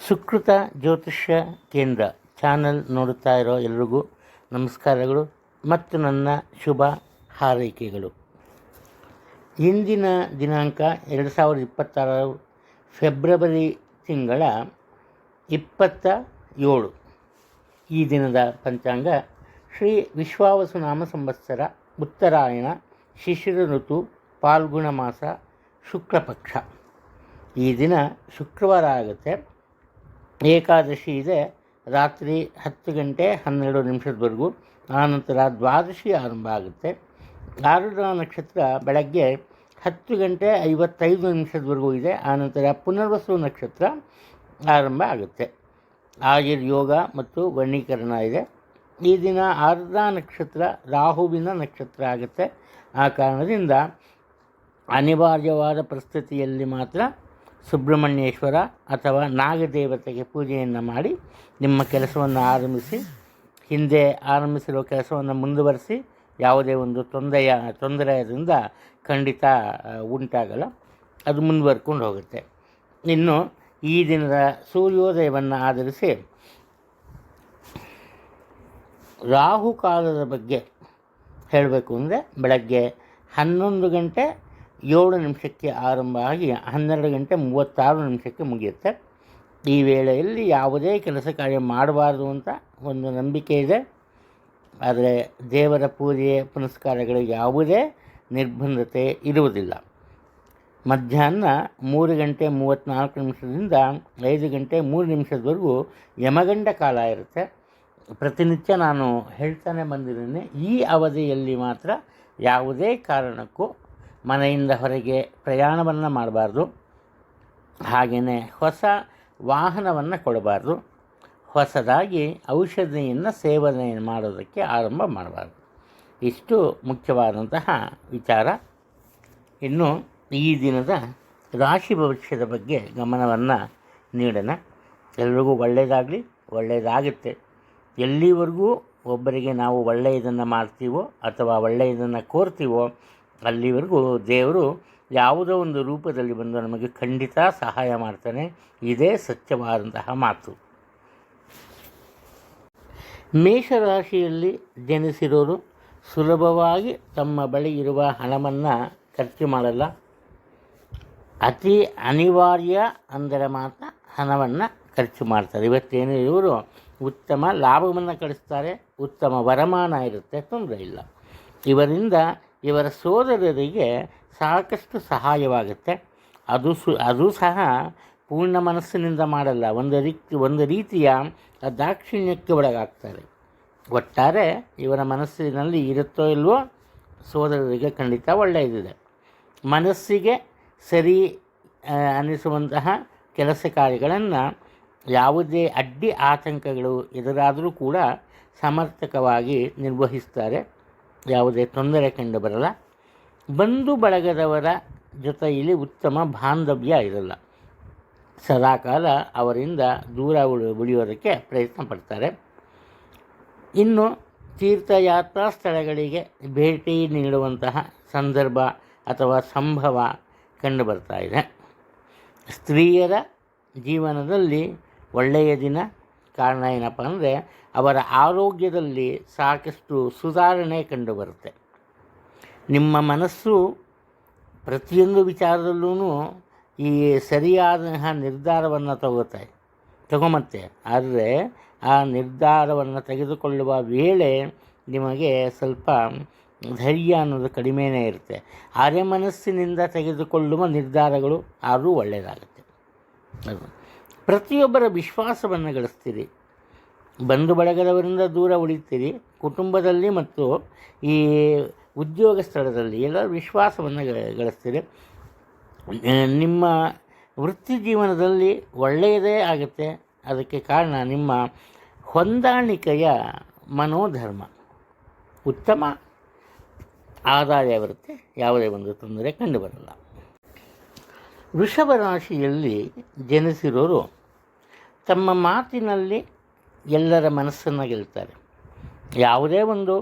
ಸುಕೃತ ಜ್ಯೋತಿಷ್ಯ ಕೇಂದ್ರ ಚಾನಲ್ ನೋಡುತ್ತಾ ಇರೋ ಎಲ್ರಿಗೂ ನಮಸ್ಕಾರಗಳು ಮತ್ತು ನನ್ನ ಶುಭ ಹಾರೈಕೆಗಳು. ಇಂದಿನ ದಿನಾಂಕ 2026 ಫೆಬ್ರವರಿ ತಿಂಗಳ 27. ಈ ದಿನದ ಪಂಚಾಂಗ ಶ್ರೀ ವಿಶ್ವಾವಸುನಾಮ ಸಂವತ್ಸರ, ಉತ್ತರಾಯಣ, ಶಿಶಿರ ಋತು, ಪಾಲ್ಗುಣ ಮಾಸ, ಶುಕ್ಲಪಕ್ಷ. ಈ ದಿನ ಶುಕ್ರವಾರ ಆಗುತ್ತೆ. ಏಕಾದಶಿ ಇದೆ ರಾತ್ರಿ 10 ಗಂಟೆ 12 ನಿಮಿಷದವರೆಗೂ. ಆನಂತರ ದ್ವಾದಶಿ ಆರಂಭ ಆಗುತ್ತೆ. ಆರುದ್ರ ನಕ್ಷತ್ರ ಬೆಳಗ್ಗೆ 10 ಗಂಟೆ 55 ನಿಮಿಷದವರೆಗೂ ಇದೆ. ಆನಂತರ ಪುನರ್ವಸು ನಕ್ಷತ್ರ ಆರಂಭ ಆಗುತ್ತೆ. ಆಯುರ್ಯೋಗ ಮತ್ತು ವರ್ಣೀಕರಣ ಇದೆ. ಈ ದಿನ ಆರ್ದ್ರ ನಕ್ಷತ್ರ ರಾಹುವಿನ ನಕ್ಷತ್ರ ಆಗುತ್ತೆ. ಆ ಕಾರಣದಿಂದ ಅನಿವಾರ್ಯವಾದ ಪರಿಸ್ಥಿತಿಯಲ್ಲಿ ಮಾತ್ರ ಸುಬ್ರಹ್ಮಣ್ಯೇಶ್ವರ ಅಥವಾ ನಾಗದೇವತೆಗೆ ಪೂಜೆಯನ್ನು ಮಾಡಿ ನಿಮ್ಮ ಕೆಲಸವನ್ನು ಆರಂಭಿಸಿ. ಹಿಂದೆ ಆರಂಭಿಸಿರೋ ಕೆಲಸವನ್ನು ಮುಂದುವರಿಸಿ. ಯಾವುದೇ ಒಂದು ತೊಂದರೆಯಿಂದ ಖಂಡಿತ ಉಂಟಾಗಲ್ಲ, ಅದು ಮುಂದುವರ್ಕೊಂಡು ಹೋಗುತ್ತೆ. ಇನ್ನು ಈ ದಿನದ ಸೂರ್ಯೋದಯವನ್ನು ಆಧರಿಸಿ ರಾಹುಕಾಲದ ಬಗ್ಗೆ ಹೇಳಬೇಕು ಅಂದರೆ ಬೆಳಗ್ಗೆ 11 ಗಂಟೆ 7 ನಿಮಿಷಕ್ಕೆ ಆರಂಭ ಆಗಿ 12 ಗಂಟೆ 36 ನಿಮಿಷಕ್ಕೆ ಮುಗಿಯುತ್ತೆ. ಈ ವೇಳೆಯಲ್ಲಿ ಯಾವುದೇ ಕೆಲಸ ಕಾರ್ಯ ಮಾಡಬಾರ್ದು ಅಂತ ಒಂದು ನಂಬಿಕೆ ಇದೆ. ಆದರೆ ದೇವರ ಪೂಜೆ ಪುನಸ್ಕಾರಗಳಿಗೆ ಯಾವುದೇ ನಿರ್ಬಂಧತೆ ಇರುವುದಿಲ್ಲ. ಮಧ್ಯಾಹ್ನ 3 ಗಂಟೆ 34 ನಿಮಿಷದಿಂದ 5 ಗಂಟೆ 3 ನಿಮಿಷದವರೆಗೂ ಯಮಗಂಡ ಕಾಲ ಇರುತ್ತೆ. ಪ್ರತಿನಿತ್ಯ ನಾನು ಹೇಳ್ತಾನೆ ಬಂದಿದ್ದೇನೆ, ಈ ಅವಧಿಯಲ್ಲಿ ಮಾತ್ರ ಯಾವುದೇ ಕಾರಣಕ್ಕೂ ಮನೆಯಿಂದ ಹೊರಗೆ ಪ್ರಯಾಣವನ್ನು ಮಾಡಬಾರ್ದು. ಹಾಗೆಯೇ ಹೊಸ ವಾಹನವನ್ನು ಕೊಡಬಾರ್ದು. ಹೊಸದಾಗಿ ಔಷಧಿಯನ್ನು ಸೇವನೆ ಮಾಡೋದಕ್ಕೆ ಆರಂಭ ಮಾಡಬಾರ್ದು. ಇಷ್ಟು ಮುಖ್ಯವಾದಂತಹ ವಿಚಾರ. ಇನ್ನು ಈ ದಿನದ ರಾಶಿ ಭವಿಷ್ಯದ ಬಗ್ಗೆ ಗಮನವನ್ನು ನೀಡೋಣ. ಎಲ್ರಿಗೂ ಒಳ್ಳೆಯದಾಗಲಿ, ಒಳ್ಳೆಯದಾಗುತ್ತೆ. ಎಲ್ಲಿವರೆಗೂ ಒಬ್ಬರಿಗೆ ನಾವು ಒಳ್ಳೆಯದನ್ನು ಮಾಡ್ತೀವೋ ಅಥವಾ ಒಳ್ಳೆಯದನ್ನು ಕೋರ್ತೀವೋ ಅಲ್ಲಿವರೆಗೂ ದೇವರು ಯಾವುದೋ ಒಂದು ರೂಪದಲ್ಲಿ ಬಂದು ನಮಗೆ ಖಂಡಿತ ಸಹಾಯ ಮಾಡ್ತಾನೆ. ಇದೇ ಸತ್ಯವಾದಂತಹ ಮಾತು. ಮೇಷರಾಶಿಯಲ್ಲಿ ಜನಿಸಿರೋರು ಸುಲಭವಾಗಿ ತಮ್ಮ ಬಳಿ ಇರುವ ಹಣವನ್ನು ಖರ್ಚು ಮಾಡಲ್ಲ. ಅತಿ ಅನಿವಾರ್ಯ ಅಂದರೆ ಮಾತ್ರ ಹಣವನ್ನು ಖರ್ಚು ಮಾಡ್ತಾರೆ. ಇವತ್ತೇನು ಇವರು ಉತ್ತಮ ಲಾಭವನ್ನು ಗಳಿಸ್ತಾರೆ, ಉತ್ತಮ ವರಮಾನ ಇರುತ್ತೆ, ತೊಂದರೆ ಇಲ್ಲ. ಇವರಿಂದ ಇವರ ಸೋದರರಿಗೆ ಸಾಕಷ್ಟು ಸಹಾಯವಾಗುತ್ತೆ. ಅದು ಸಹ ಪೂರ್ಣ ಮನಸ್ಸಿನಿಂದ ಮಾಡಲ್ಲ, ಒಂದು ರೀತಿಯ ದಾಕ್ಷಿಣ್ಯಕ್ಕೆ ಒಳಗಾಗ್ತಾರೆ. ಒಟ್ಟಾರೆ ಇವರ ಮನಸ್ಸಿನಲ್ಲಿ ಇರುತ್ತೋ ಇಲ್ವೋ ಸೋದರರಿಗೆ ಖಂಡಿತ ಒಳ್ಳೆಯದಿದೆ. ಮನಸ್ಸಿಗೆ ಸರಿ ಅನ್ನಿಸುವಂತಹ ಕೆಲಸ ಕಾರ್ಯಗಳನ್ನು ಯಾವುದೇ ಅಡ್ಡಿ ಆತಂಕಗಳು ಎದುರಾದರೂ ಕೂಡ ಸಮರ್ಥಕವಾಗಿ ನಿರ್ವಹಿಸ್ತಾರೆ. ಯಾವುದೇ ತೊಂದರೆ ಕಂಡು ಬರಲ್ಲ. ಬಂಧು ಬಳಗದವರ ಜೊತೆಯಲ್ಲಿ ಉತ್ತಮ ಬಾಂಧವ್ಯ ಇರಲ್ಲ. ಸದಾಕಾಲ ಅವರಿಂದ ದೂರ ಉಳಿಯೋದಕ್ಕೆ ಪ್ರಯತ್ನ ಪಡ್ತಾರೆ. ಇನ್ನು ತೀರ್ಥಯಾತ್ರಾ ಸ್ಥಳಗಳಿಗೆ ಭೇಟಿ ನೀಡುವಂತಹ ಸಂದರ್ಭ ಅಥವಾ ಸಂಭವ ಕಂಡು ಬರ್ತಾ ಇದೆ. ಸ್ತ್ರೀಯರ ಜೀವನದಲ್ಲಿ ಒಳ್ಳೆಯ ದಿನ. ಕಾರಣ ಏನಪ್ಪ ಅಂದರೆ ಅವರ ಆರೋಗ್ಯದಲ್ಲಿ ಸಾಕಷ್ಟು ಸುಧಾರಣೆ ಕಂಡುಬರುತ್ತೆ. ನಿಮ್ಮ ಮನಸ್ಸು ಪ್ರತಿಯೊಂದು ವಿಚಾರದಲ್ಲೂ ಈ ಸರಿಯಾದ ನಿರ್ಧಾರವನ್ನು ತಗೊಂಬತ್ತೆ. ಆದರೆ ಆ ನಿರ್ಧಾರವನ್ನು ತೆಗೆದುಕೊಳ್ಳುವ ವೇಳೆ ನಿಮಗೆ ಸ್ವಲ್ಪ ಧೈರ್ಯ ಅನ್ನೋದು ಕಡಿಮೆಯೇ ಇರುತ್ತೆ. ಅರೆ ಮನಸ್ಸಿನಿಂದ ತೆಗೆದುಕೊಳ್ಳುವ ನಿರ್ಧಾರಗಳು ಆದರೂ ಒಳ್ಳೆಯದಾಗುತ್ತೆ. ಪ್ರತಿಯೊಬ್ಬರ ವಿಶ್ವಾಸವನ್ನು ಗಳಿಸ್ತೀರಿ. ಬಂಧು ಬಳಗದವರಿಂದ ದೂರ ಉಳಿತೀರಿ. ಕುಟುಂಬದಲ್ಲಿ ಮತ್ತು ಈ ಉದ್ಯೋಗ ಸ್ಥಳದಲ್ಲಿ ಎಲ್ಲ ವಿಶ್ವಾಸವನ್ನು ಗಳಿಸ್ತೀರಿ. ನಿಮ್ಮ ವೃತ್ತಿ ಜೀವನದಲ್ಲಿ ಒಳ್ಳೆಯದೇ ಆಗುತ್ತೆ. ಅದಕ್ಕೆ ಕಾರಣ ನಿಮ್ಮ ಹೊಂದಾಣಿಕೆಯ ಮನೋಧರ್ಮ. ಉತ್ತಮ ಆದಾಯ ಬರುತ್ತೆ. ಯಾವುದೇ ಒಂದು ತೊಂದರೆ ಕಂಡುಬರಲ್ಲ. ವೃಷಭ ರಾಶಿಯಲ್ಲಿ ಜನಿಸಿರೋರು ತಮ್ಮ ಮಾತಿನಲ್ಲಿ ಎಲ್ಲರ ಮನಸ್ಸನ್ನು ಗೆಲ್ತಾರೆ. ಯಾವುದೇ ಒಂದು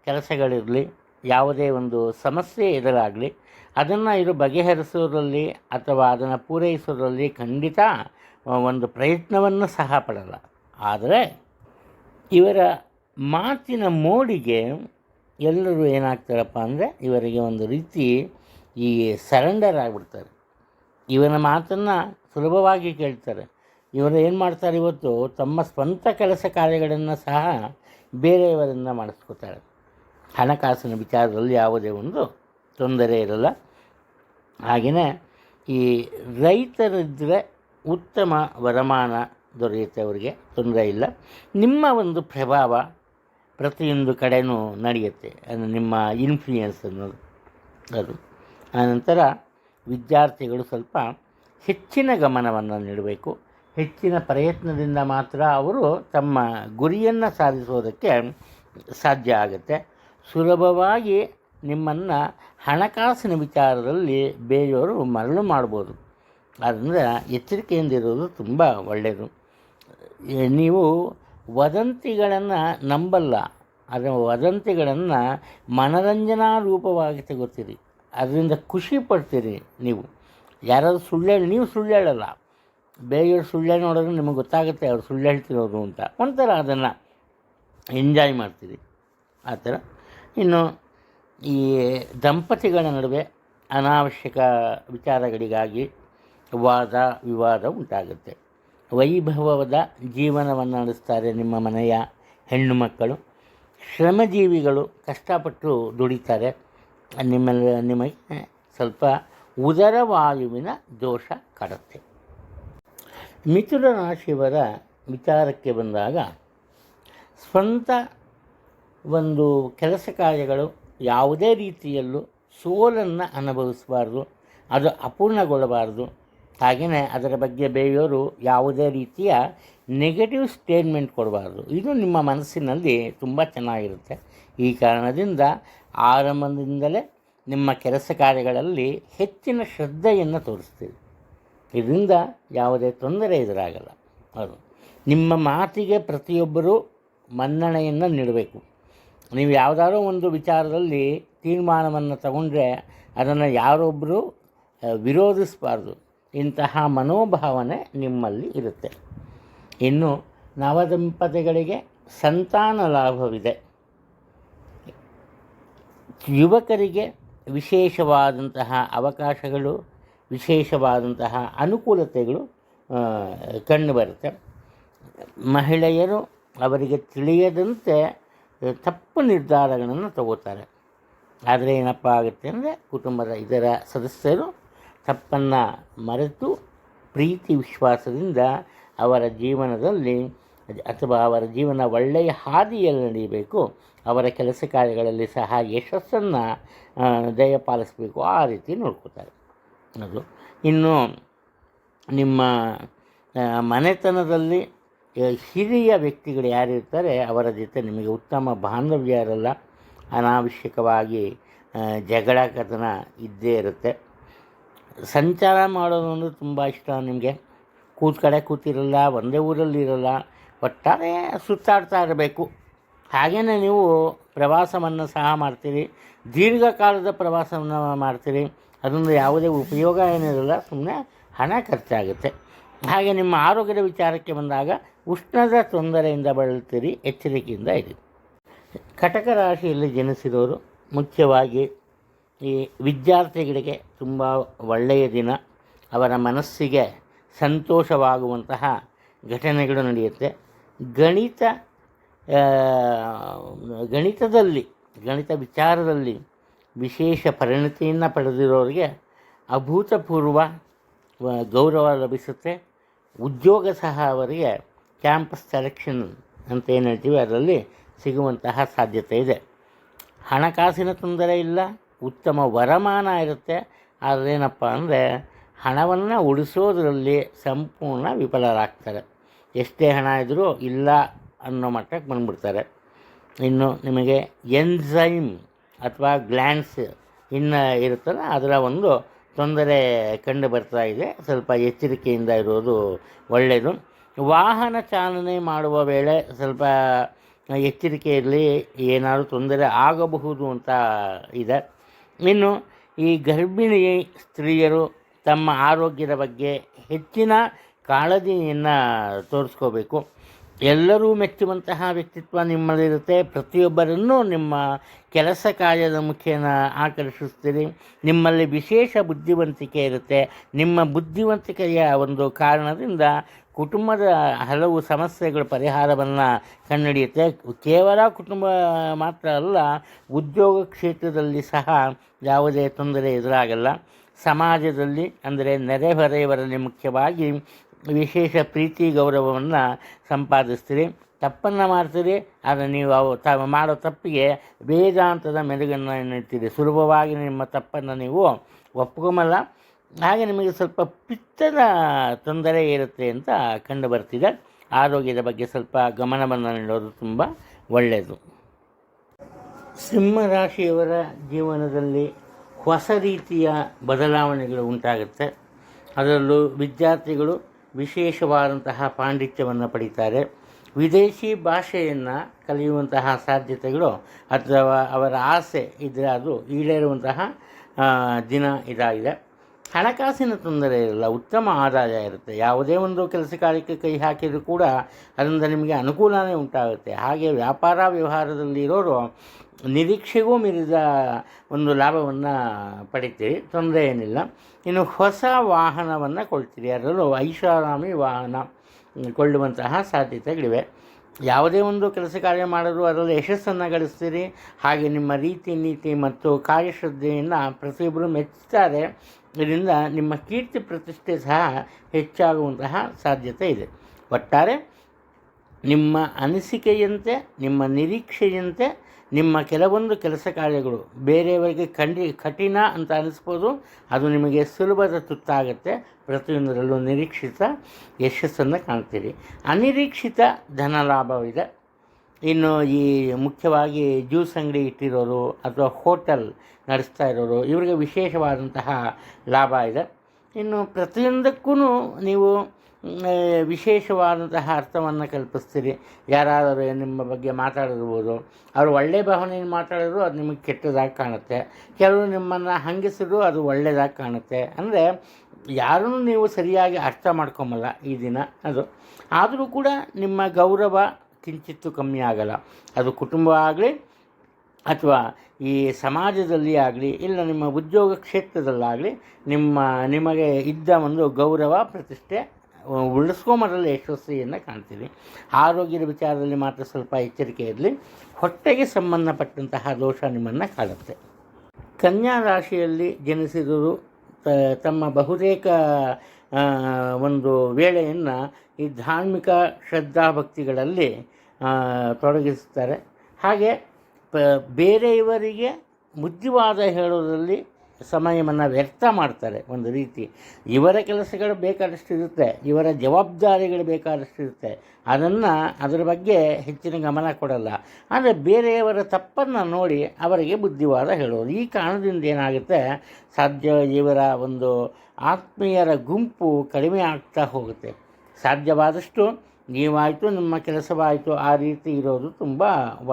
ಕೆಲಸಗಳಿರಲಿ, ಯಾವುದೇ ಒಂದು ಸಮಸ್ಯೆ ಎದುರಾಗಲಿ, ಅದನ್ನು ಬಗೆಹರಿಸೋದ್ರಲ್ಲಿ ಅಥವಾ ಅದನ್ನು ಪೂರೈಸೋದ್ರಲ್ಲಿ ಖಂಡಿತ ಒಂದು ಪ್ರಯತ್ನವನ್ನು ಸಹ ಪಡಲ್ಲ. ಆದರೆ ಇವರ ಮಾತಿನ ಮೋಡಿಗೆ ಎಲ್ಲರೂ ಏನಾಗ್ತಾರಪ್ಪ ಅಂದರೆ ಇವರಿಗೆ ಒಂದು ರೀತಿ ಈ ಸರೆಂಡರ್ ಆಗಿಬಿಡ್ತಾರೆ. ಇವನ ಮಾತನ್ನು ಸುಲಭವಾಗಿ ಕೇಳ್ತಾರೆ. ಇವರು ಏನು ಮಾಡ್ತಾರೆ, ಇವತ್ತು ತಮ್ಮ ಸ್ವಂತ ಕೆಲಸ ಕಾರ್ಯಗಳನ್ನು ಸಹ ಬೇರೆಯವರಿಂದ ಮಾಡಿಸ್ಕೋತಾರೆ. ಹಣಕಾಸಿನ ವಿಚಾರದಲ್ಲಿ ಯಾವುದೇ ಒಂದು ತೊಂದರೆ ಇರಲ್ಲ. ಹಾಗೆಯೇ ಈ ರೈತರಿದ್ದರೆ ಉತ್ತಮ ವರಮಾನ ದೊರೆಯುತ್ತೆ, ಅವರಿಗೆ ತೊಂದರೆ ಇಲ್ಲ. ನಿಮ್ಮ ಒಂದು ಪ್ರಭಾವ ಪ್ರತಿಯೊಂದು ಕಡೆಯೂ ನಡೆಯುತ್ತೆ, ಅದು ನಿಮ್ಮ ಇನ್ಫ್ಲೂಯೆನ್ಸ್ ಅನ್ನೋದು ಅದು. ಆನಂತರ ವಿದ್ಯಾರ್ಥಿಗಳು ಸ್ವಲ್ಪ ಹೆಚ್ಚಿನ ಗಮನವನ್ನು ನೀಡಬೇಕು. ಹೆಚ್ಚಿನ ಪ್ರಯತ್ನದಿಂದ ಮಾತ್ರ ಅವರು ತಮ್ಮ ಗುರಿಯನ್ನು ಸಾಧಿಸೋದಕ್ಕೆ ಸಾಧ್ಯ ಆಗುತ್ತೆ. ಸುಲಭವಾಗಿ ನಿಮ್ಮನ್ನು ಹಣಕಾಸಿನ ವಿಚಾರದಲ್ಲಿ ಬೇರೆಯವರು ಮರಳು ಮಾಡ್ಬೋದು. ಆದ್ದರಿಂದ ಎಚ್ಚರಿಕೆಯಿಂದಿರೋದು ತುಂಬ ಒಳ್ಳೆಯದು. ನೀವು ವದಂತಿಗಳನ್ನು ನಂಬಲ್ಲ, ಅದರ ವದಂತಿಗಳನ್ನು ಮನರಂಜನಾ ರೂಪವಾಗಿ ತಗೋತೀರಿ, ಅದರಿಂದ ಖುಷಿ ಪಡ್ತೀರಿ. ನೀವು ಯಾರಾದರೂ ನೀವು ಸುಳ್ಳು ಹೇಳಲ್ಲ, ಬೇರೆಯವ್ರು ಸುಳ್ಳು ನೋಡಿದ್ರೆ ನಿಮಗೆ ಗೊತ್ತಾಗುತ್ತೆ ಅವ್ರು ಸುಳ್ಳು ಹೇಳ್ತಿರೋದು ಅಂತ. ಒಂಥರ ಅದನ್ನು ಎಂಜಾಯ್ ಮಾಡ್ತೀರಿ ಆ ಥರ. ಇನ್ನು ಈ ದಂಪತಿಗಳ ನಡುವೆ ಅನಾವಶ್ಯಕ ವಿಚಾರಗಳಿಗಾಗಿ ವಾದ ವಿವಾದ ಉಂಟಾಗುತ್ತೆ. ವೈಭವದ ಜೀವನವನ್ನು ನಡೆಸ್ತಾರೆ ನಿಮ್ಮ ಮನೆಯ ಹೆಣ್ಣು ಮಕ್ಕಳು. ಶ್ರಮಜೀವಿಗಳು ಕಷ್ಟಪಟ್ಟು ದುಡಿತಾರೆ. ನಿಮಗೆ ಸ್ವಲ್ಪ ಉದರವಾಯುವಿನ ದೋಷ ಕಾಡುತ್ತೆ. ಮಿಥುನ ರಾಶಿಯವರ ವಿಚಾರಕ್ಕೆ ಬಂದಾಗ ಸ್ವಂತ ಒಂದು ಕೆಲಸ ಕಾರ್ಯಗಳು ಯಾವುದೇ ರೀತಿಯಲ್ಲೂ ಸೋಲನ್ನು ಅನುಭವಿಸಬಾರ್ದು, ಅದು ಅಪೂರ್ಣಗೊಳ್ಳಬಾರ್ದು. ಹಾಗೆಯೇ ಅದರ ಬಗ್ಗೆ ಬೇರೆಯವರು ಯಾವುದೇ ರೀತಿಯ ನೆಗೆಟಿವ್ ಸ್ಟೇಟ್ಮೆಂಟ್ ಕೊಡಬಾರ್ದು. ಇದು ನಿಮ್ಮ ಮನಸ್ಸಿನಲ್ಲಿ ತುಂಬ ಚೆನ್ನಾಗಿರುತ್ತೆ. ಈ ಕಾರಣದಿಂದ ಆರಂಭದಿಂದಲೇ ನಿಮ್ಮ ಕೆಲಸ ಕಾರ್ಯಗಳಲ್ಲಿ ಹೆಚ್ಚಿನ ಶ್ರದ್ಧೆಯನ್ನು ತೋರಿಸ್ತೀರಿ. ಇದರಿಂದ ಯಾವುದೇ ತೊಂದರೆ ಎದುರಾಗಲ್ಲ. ಅದು ನಿಮ್ಮ ಮಾತಿಗೆ ಪ್ರತಿಯೊಬ್ಬರೂ ಮನ್ನಣೆಯನ್ನು ನೀಡಬೇಕು. ನೀವು ಯಾವುದಾದ್ರೂ ಒಂದು ವಿಚಾರದಲ್ಲಿ ತೀರ್ಮಾನವನ್ನು ತಗೊಂಡ್ರೆ ಅದನ್ನು ಯಾರೊಬ್ಬರು ವಿರೋಧಿಸಬಾರ್ದು. ಇಂತಹ ಮನೋಭಾವನೆ ನಿಮ್ಮಲ್ಲಿ ಇರುತ್ತೆ. ಇನ್ನು ನವದಂಪತಿಗಳಿಗೆ ಸಂತಾನ ಲಾಭವಿದೆ. ಯುವಕರಿಗೆ ವಿಶೇಷವಾದಂತಹ ಅವಕಾಶಗಳು, ವಿಶೇಷವಾದಂತಹ ಅನುಕೂಲತೆಗಳು ಕಂಡುಬರುತ್ತೆ. ಮಹಿಳೆಯರು ಅವರಿಗೆ ತಿಳಿಯದಂತೆ ತಪ್ಪು ನಿರ್ಧಾರಗಳನ್ನು ತಗೋತಾರೆ. ಆದರೆ ಏನಪ್ಪ ಆಗುತ್ತೆ ಅಂದರೆ ಕುಟುಂಬದ ಇದರ ಸದಸ್ಯರು ತಪ್ಪನ್ನು ಮರೆತು ಪ್ರೀತಿ ವಿಶ್ವಾಸದಿಂದ ಅವರ ಜೀವನದಲ್ಲಿ ಅಥವಾ ಅವರ ಜೀವನ ಒಳ್ಳೆಯ ಹಾದಿಯಲ್ಲಿ ನಡೆಯಬೇಕು. ಅವರ ಕೆಲಸ ಕಾರ್ಯಗಳಲ್ಲಿ ಸಹ ಯಶಸ್ಸನ್ನು ದಯಪಾಲಿಸಬೇಕು, ಆ ರೀತಿ ನೋಡ್ಕೋತಾರೆ. ಅದು ಇನ್ನು ನಿಮ್ಮ ಮನೆತನದಲ್ಲಿ ಹಿರಿಯ ವ್ಯಕ್ತಿಗಳು ಯಾರಿರ್ತಾರೆ ಅವರ ಜೊತೆ ನಿಮಗೆ ಉತ್ತಮ ಬಾಂಧವ್ಯ ಇರಲ್ಲ. ಅನಾವಶ್ಯಕವಾಗಿ ಜಗಳ ಕದನ ಇದ್ದೇ ಇರುತ್ತೆ. ಸಂಚಾರ ಮಾಡೋದು ಅಂದರೆ ತುಂಬ ಇಷ್ಟ ನಿಮಗೆ. ಕೂತಿರಲ್ಲ, ಒಂದೇ ಊರಲ್ಲಿ ಇರಲ್ಲ, ಒಟ್ಟಾರೆ ಸುತ್ತಾಡ್ತಾ ಇರಬೇಕು. ಹಾಗೆಯೇ ನೀವು ಪ್ರವಾಸವನ್ನು ಸಹ ಮಾಡ್ತೀರಿ, ದೀರ್ಘಕಾಲದ ಪ್ರವಾಸವನ್ನು ಮಾಡ್ತೀರಿ. ಅದರಿಂದ ಯಾವುದೇ ಉಪಯೋಗ ಏನಿರಲ್ಲ, ಸುಮ್ಮನೆ ಹಣ ಖರ್ಚಾಗುತ್ತೆ. ಹಾಗೆ ನಿಮ್ಮ ಆರೋಗ್ಯದ ವಿಚಾರಕ್ಕೆ ಬಂದಾಗ ಉಷ್ಣದ ತೊಂದರೆಯಿಂದ ಬಳಲ್ತೀರಿ, ಎಚ್ಚರಿಕೆಯಿಂದ ಇರಿ. ಕಟಕ ರಾಶಿಯಲ್ಲಿ ಜನಿಸಿರೋರು ಮುಖ್ಯವಾಗಿ ಈ ವಿದ್ಯಾರ್ಥಿಗಳಿಗೆ ತುಂಬ ಒಳ್ಳೆಯ ದಿನ. ಅವರ ಮನಸ್ಸಿಗೆ ಸಂತೋಷವಾಗುವಂತಹ ಘಟನೆಗಳು ನಡೆಯುತ್ತೆ. ಗಣಿತ ವಿಚಾರದಲ್ಲಿ ವಿಶೇಷ ಪರಿಣತಿಯನ್ನು ಪಡೆದಿರೋರಿಗೆ ಅಭೂತಪೂರ್ವ ಗೌರವ ಲಭಿಸುತ್ತೆ. ಉದ್ಯೋಗ ಸಹ ಅವರಿಗೆ ಕ್ಯಾಂಪಸ್ ಸೆಲೆಕ್ಷನ್ ಅಂತ ಏನು ಹೇಳ್ತೀವಿ ಅದರಲ್ಲಿ ಸಿಗುವಂತಹ ಸಾಧ್ಯತೆ ಇದೆ. ಹಣಕಾಸಿನ ತೊಂದರೆ ಇಲ್ಲ, ಉತ್ತಮ ವರಮಾನ ಇರುತ್ತೆ. ಆದರೆ ಏನಪ್ಪ ಅಂದರೆ ಹಣವನ್ನು ಉಳಿಸೋದ್ರಲ್ಲಿ ಸಂಪೂರ್ಣ ವಿಫಲರಾಗ್ತಾರೆ. ಎಷ್ಟೇ ಹಣ ಇದ್ದರೂ ಇಲ್ಲ ಅನ್ನೋ ಮಟ್ಟಕ್ಕೆ ಬಂದುಬಿಡ್ತಾರೆ. ಇನ್ನು ನಿಮಗೆ ಎನ್ಝೈಮ್ ಅಥವಾ ಗ್ಲ್ಯಾಂಡ್ಸ್ ಇನ್ನು ಇರುತ್ತಲ್ಲ, ಅದರ ಒಂದು ತೊಂದರೆ ಕಂಡು ಬರ್ತಾ ಇದೆ. ಸ್ವಲ್ಪ ಎಚ್ಚರಿಕೆಯಿಂದ ಇರೋದು ಒಳ್ಳೆಯದು. ವಾಹನ ಚಾಲನೆ ಮಾಡುವ ವೇಳೆ ಸ್ವಲ್ಪ ಎಚ್ಚರಿಕೆ ಇರಲಿ, ಏನಾದರೂ ತೊಂದರೆ ಆಗಬಹುದು ಅಂತ ಇದೆ. ಇನ್ನು ಈ ಗರ್ಭಿಣಿ ಸ್ತ್ರೀಯರು ತಮ್ಮ ಆರೋಗ್ಯದ ಬಗ್ಗೆ ಹೆಚ್ಚಿನ ಕಾಳಜಿಯನ್ನು ತೋರಿಸ್ಕೋಬೇಕು. ಎಲ್ಲರೂ ಮೆಚ್ಚುವಂತಹ ವ್ಯಕ್ತಿತ್ವ ನಿಮ್ಮಲ್ಲಿರುತ್ತೆ. ಪ್ರತಿಯೊಬ್ಬರನ್ನೂ ನಿಮ್ಮ ಕೆಲಸ ಕಾರ್ಯದ ಮುಖೇನ ಆಕರ್ಷಿಸ್ತೀರಿ. ನಿಮ್ಮಲ್ಲಿ ವಿಶೇಷ ಬುದ್ಧಿವಂತಿಕೆ ಇರುತ್ತೆ. ನಿಮ್ಮ ಬುದ್ಧಿವಂತಿಕೆಯ ಒಂದು ಕಾರಣದಿಂದ ಕುಟುಂಬದ ಹಲವು ಸಮಸ್ಯೆಗಳ ಪರಿಹಾರವನ್ನು ಕಂಡುಹಿಡಿಯುತ್ತೆ. ಕೇವಲ ಕುಟುಂಬ ಮಾತ್ರ ಅಲ್ಲ, ಉದ್ಯೋಗ ಕ್ಷೇತ್ರದಲ್ಲಿ ಸಹ ಯಾವುದೇ ತೊಂದರೆ ಎದುರಾಗಲ್ಲ. ಸಮಾಜದಲ್ಲಿ ಅಂದರೆ ನೆರೆಹೊರೆಯವರಲ್ಲಿ ಮುಖ್ಯವಾಗಿ ವಿಶೇಷ ಪ್ರೀತಿ ಗೌರವವನ್ನು ಸಂಪಾದಿಸ್ತೀರಿ. ತಪ್ಪನ್ನು ಮಾಡ್ತೀರಿ, ಆದರೆ ನೀವು ಮಾಡೋ ತಪ್ಪಿಗೆ ವೇದಾಂತದ ಮೆರುಗನ್ನು ನೀಡ್ತೀರಿ. ಸುಲಭವಾಗಿ ನಿಮ್ಮ ತಪ್ಪನ್ನು ನೀವು ಒಪ್ಕೊಂಬಲ್ಲ. ಹಾಗೆ ನಿಮಗೆ ಸ್ವಲ್ಪ ಪಿತ್ತದ ತೊಂದರೆ ಇರುತ್ತೆ ಅಂತ ಕಂಡು ಬರ್ತಿದೆ. ಆರೋಗ್ಯದ ಬಗ್ಗೆ ಸ್ವಲ್ಪ ಗಮನವನ್ನು ನೀಡೋದು ತುಂಬ ಒಳ್ಳೆಯದು. ಸಿಂಹರಾಶಿಯವರ ಜೀವನದಲ್ಲಿ ಹೊಸ ರೀತಿಯ ಬದಲಾವಣೆಗಳು ಉಂಟಾಗುತ್ತೆ. ಅದರಲ್ಲೂ ವಿದ್ಯಾರ್ಥಿಗಳು ವಿಶೇಷವಾದಂತಹ ಪಾಂಡಿತ್ಯವನ್ನು ಪಡೀತಾರೆ. ವಿದೇಶಿ ಭಾಷೆಯನ್ನು ಕಲಿಯುವಂತಹ ಸಾಧ್ಯತೆಗಳು ಅಥವಾ ಅವರ ಆಸೆ ಇದ್ದರೆ ಅದು ಈಡೇರುವಂತಹ ದಿನ ಇದಾಗಿದೆ. ಹಣಕಾಸಿನ ತೊಂದರೆ ಇರಲ್ಲ, ಉತ್ತಮ ಆದಾಯ ಇರುತ್ತೆ. ಯಾವುದೇ ಒಂದು ಕೆಲಸ ಕಾರ್ಯಕ್ಕೆ ಕೈ ಹಾಕಿದರೂ ಕೂಡ ಅದರಿಂದ ನಿಮಗೆ ಅನುಕೂಲವೇ ಉಂಟಾಗುತ್ತೆ. ಹಾಗೆ ವ್ಯಾಪಾರ ವ್ಯವಹಾರದಲ್ಲಿ ಇರೋರು ನಿರೀಕ್ಷೆಗೂ ಮೀರಿದ ಒಂದು ಲಾಭವನ್ನು ಪಡಿತೀರಿ, ತೊಂದರೆ ಏನಿಲ್ಲ. ಇನ್ನು ಹೊಸ ವಾಹನವನ್ನು ಕೊಳ್ತೀರಿ, ಅದರಲ್ಲೂ ಐಷಾರಾಮಿ ವಾಹನ ಕೊಳ್ಳುವಂತಹ ಸಾಧ್ಯತೆಗಳಿವೆ. ಯಾವುದೇ ಒಂದು ಕೆಲಸ ಕಾರ್ಯ ಮಾಡಲು ಅದರಲ್ಲಿ ಯಶಸ್ಸನ್ನು ಗಳಿಸ್ತೀರಿ. ಹಾಗೆ ನಿಮ್ಮ ರೀತಿ ನೀತಿ ಮತ್ತು ಕಾರ್ಯಶ್ರದ್ಧೆಯನ್ನು ಪ್ರತಿಯೊಬ್ಬರು ಮೆಚ್ಚುತ್ತಾರೆ. ಇದರಿಂದ ನಿಮ್ಮ ಕೀರ್ತಿ ಪ್ರತಿಷ್ಠೆ ಸಹ ಹೆಚ್ಚಾಗುವಂತಹ ಸಾಧ್ಯತೆ ಇದೆ. ಒಟ್ಟಾರೆ ನಿಮ್ಮ ಅನಿಸಿಕೆಯಂತೆ, ನಿಮ್ಮ ನಿರೀಕ್ಷೆಯಂತೆ ನಿಮ್ಮ ಕೆಲವೊಂದು ಕೆಲಸ ಕಾರ್ಯಗಳು ಬೇರೆಯವರಿಗೆ ಕಠಿಣ ಅಂತ ಅನಿಸ್ಬೋದು, ಅದು ನಿಮಗೆ ಸುಲಭದ ತುತ್ತಾಗುತ್ತೆ. ಪ್ರತಿಯೊಂದರಲ್ಲೂ ನಿರೀಕ್ಷಿತ ಯಶಸ್ಸನ್ನು ಕಾಣ್ತೀರಿ. ಅನಿರೀಕ್ಷಿತ ಧನ ಲಾಭವಿದೆ. ಇನ್ನು ಈ ಮುಖ್ಯವಾಗಿ ಜ್ಯೂಸ್ ಅಂಗಡಿ ಇಟ್ಟಿರೋರು ಅಥವಾ ಹೋಟೆಲ್ ನಡೆಸ್ತಾ ಇರೋರು, ಇವರಿಗೆ ವಿಶೇಷವಾದಂತಹ ಲಾಭ ಇದೆ. ಇನ್ನು ಪ್ರತಿಯೊಂದಕ್ಕೂ ನೀವು ವಿಶೇಷವಾದಂತಹ ಅರ್ಥವನ್ನು ಕಲ್ಪಿಸ್ತೀರಿ. ಯಾರಾದರೂ ನಿಮ್ಮ ಬಗ್ಗೆ ಮಾತಾಡಿರ್ಬೋದು, ಅವರು ಒಳ್ಳೆಯ ಭಾವನೆಯನ್ನು ಮಾತಾಡಿದ್ರು ಅದು ನಿಮಗೆ ಕೆಟ್ಟದಾಗಿ ಕಾಣುತ್ತೆ. ಕೆಲವರು ನಿಮ್ಮನ್ನು ಹಂಗಿಸಿದ್ರು ಅದು ಒಳ್ಳೆಯದಾಗಿ ಕಾಣುತ್ತೆ. ಅಂದರೆ ಯಾರನ್ನೂ ನೀವು ಸರಿಯಾಗಿ ಅರ್ಥ ಮಾಡ್ಕೊಂಬಲ್ಲ ಈ ದಿನ. ಅದು ಆದರೂ ಕೂಡ ನಿಮ್ಮ ಗೌರವ ಕಿಂಚಿತ್ತು ಕಮ್ಮಿ ಆಗಲ್ಲ. ಅದು ಕುಟುಂಬ ಆಗಲಿ ಅಥವಾ ಈ ಸಮಾಜದಲ್ಲಿ ಆಗಲಿ, ಇಲ್ಲ ನಿಮ್ಮ ಉದ್ಯೋಗ ಕ್ಷೇತ್ರದಲ್ಲಾಗಲಿ ನಿಮಗೆ ಇದ್ದ ಒಂದು ಗೌರವ ಪ್ರತಿಷ್ಠೆ ಉಳಿಸ್ಕೊಂಬರಲು ಯಶಸ್ವಿಯನ್ನು ಕಾಣ್ತೀವಿ. ಆರೋಗ್ಯದ ವಿಚಾರದಲ್ಲಿ ಮಾತ್ರ ಸ್ವಲ್ಪ ಎಚ್ಚರಿಕೆ ಇರಲಿ. ಹೊಟ್ಟೆಗೆ ಸಂಬಂಧಪಟ್ಟಂತಹ ದೋಷ ನಿಮ್ಮನ್ನು ಕಾಡುತ್ತೆ. ಕನ್ಯಾ ರಾಶಿಯಲ್ಲಿ ಜನಿಸಿದವರು ತಮ್ಮ ಬಹುತೇಕ ಒಂದು ವೇಳೆಯನ್ನು ಈ ಧಾರ್ಮಿಕ ಶ್ರದ್ಧಾಭಕ್ತಿಗಳಲ್ಲಿ ತೊಡಗಿಸುತ್ತಾರೆ. ಹಾಗೆ ಬೇರೆಯವರಿಗೆ ಬುದ್ಧಿವಾದ ಹೇಳೋದರಲ್ಲಿ ಸಮಯವನ್ನು ವ್ಯರ್ಥ ಮಾಡ್ತಾರೆ. ಒಂದು ರೀತಿ ಇವರ ಕೆಲಸಗಳು ಬೇಕಾದಷ್ಟಿರುತ್ತೆ, ಇವರ ಜವಾಬ್ದಾರಿಗಳು ಬೇಕಾದಷ್ಟಿರುತ್ತೆ, ಅದರ ಬಗ್ಗೆ ಹೆಚ್ಚಿನ ಗಮನ ಕೊಡಲ್ಲ. ಆದರೆ ಬೇರೆಯವರ ತಪ್ಪನ್ನು ನೋಡಿ ಅವರಿಗೆ ಬುದ್ಧಿವಾದ ಹೇಳೋದು. ಈ ಕಾರಣದಿಂದ ಏನಾಗುತ್ತೆ, ಇವರ ಒಂದು ಆತ್ಮೀಯರ ಗುಂಪು ಕಡಿಮೆ ಆಗ್ತಾ ಹೋಗುತ್ತೆ. ಸಾಧ್ಯವಾದಷ್ಟು ನೀವಾಯಿತು, ನಿಮ್ಮ ಕೆಲಸವಾಯಿತು, ಆ ರೀತಿ ಇರೋದು ತುಂಬ